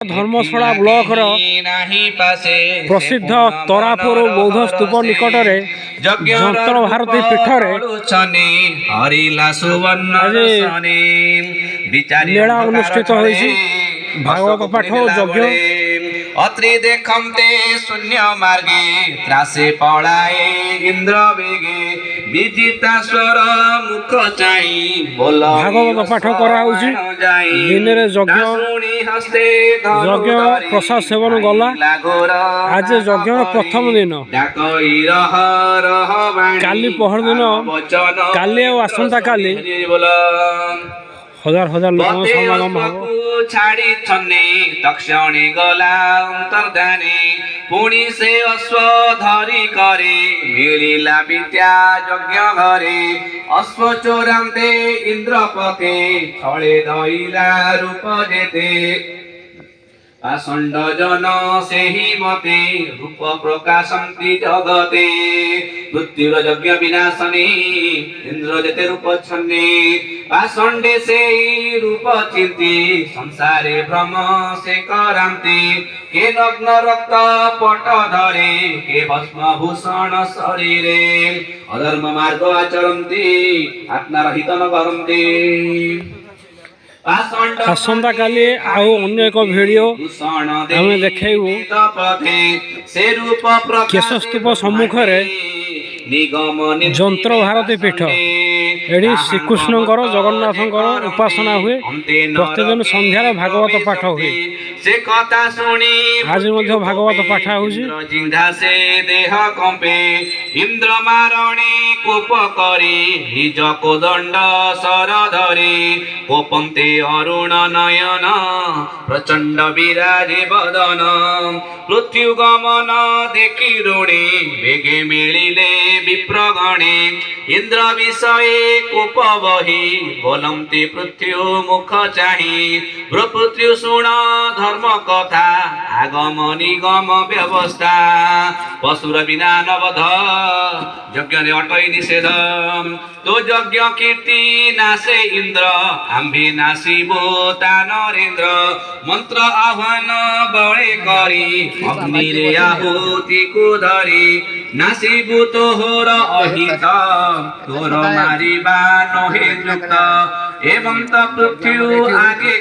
धर्मशाला block प्रसिद्ध तरापुर बौद्ध स्तूप निकटरे जंतर भारती पीठरे मेला अनुष्ठित होइछि। भागवत पाठ यज्ञ अत्रि देखते शून्य मार्गे त्रासे पड़ाए इंद्र बेगे विजिता स्वर मुख चाई बोल भागवत पाठ कराउछि। दिन रे यज्ञ प्रसाद सेवन गला। आज यज्ञ प्रथम दिन काली पहर दिन काली और आसंता काली हजार हजार लोक समागम हो। छाड़ी छन्ने तक्षणी गला अंतर्धाने पुणी से अश्व धरी करे मिलिला विद्या यज्ञ घरे अश्व चोरांते इंद्रपते छळे धइला रूप जेते आसंड जन सेहि मते रूप प्रकाशंति जगते मृत्युर यज्ञ विनाशने इंद्र जेते रूप छन्ने आसंडे से रूप चिंती संसारे भ्रम से करांती के नग्न रक्त पट धरे के भस्म भूषण शरीरे अधर्म मार्ग आचरन्ति आत्मरहित न करन्ति। आसंता काली आउ अन्य एक वीडियो आमे देखैबु। केशस्तूप सम्मुख जंत्र भारती पीठ एडी श्रीकृष्णकर जगन्नाथकर उपासना हुए। प्रतिदिन संध्यार भागवत पाठ हुए। से कथा सुनी आज मध्य भागवत पाठ होउछि। जिंधा से देह कंपे इंद्र मारणी कोप करी निज कोदंड सर धरी कोपंते अरुण नयन प्रचंड विराजे बदन पृथ्वी गमन देखी ऋणी बेगे मिलिले विप्रगणे इंद्र विषये कोप बही बोलंती पृथ्वी मुख चाही प्रपृथ्वी शुण धर्म कथा आगम निगम व्यवस्था पशुर बिना नवध यज्ञ अटई निषेध तो यज्ञ कीर्ति नासे इंद्र आम्भे नासिबो ता नरेन्द्र मंत्र आह्वान बळे करी अग्नि आहुति को धरी नासिबु तोहर अहित तोर मारिबा नहे युक्त एवं त पृथ्वी आगे